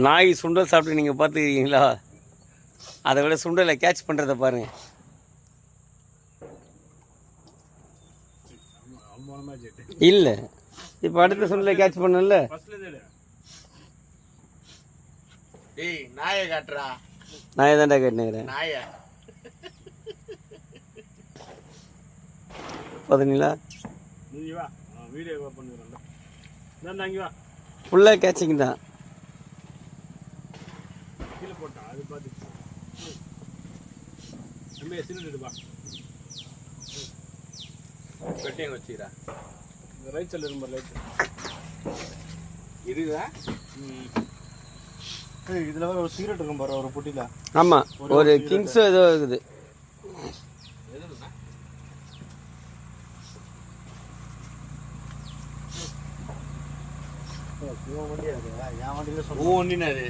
நாய் சுண்டல் சாப்பிட்டு நீங்கள் பார்த்துக்கிறீங்களா? அதை விட சுண்டலை கேட்ச் பண்ணுறதை பாருங்கள். இல்லை, இப்போ அடுத்த சுண்டலை கேட்ச் பண்ணல. ஏய் நாயை காட்டுறா. நாயை தான்டா கேட்டுக்கிறேன். நாயை பார்த்தீங்களா? வீடியோ பண்ணுறேன். ஃபுல்லாக கேட்சிங் தான். கீழே போட்டா அது பார்த்து சிலிண்டுப்பா வெட்டிங் வச்சுக்கிறா. ரைட் சைடில் இருக்கும் ரைட் இருக்குதா? இதில் ஒரு சிகரெட் இருக்கும் பாரு ஒரு பொட்டியில். ஆமாம், ஒரு கிங்ஸோ ஏதோ இருக்குது. என் வண்டியில் ஓ ஒன்றினாரு.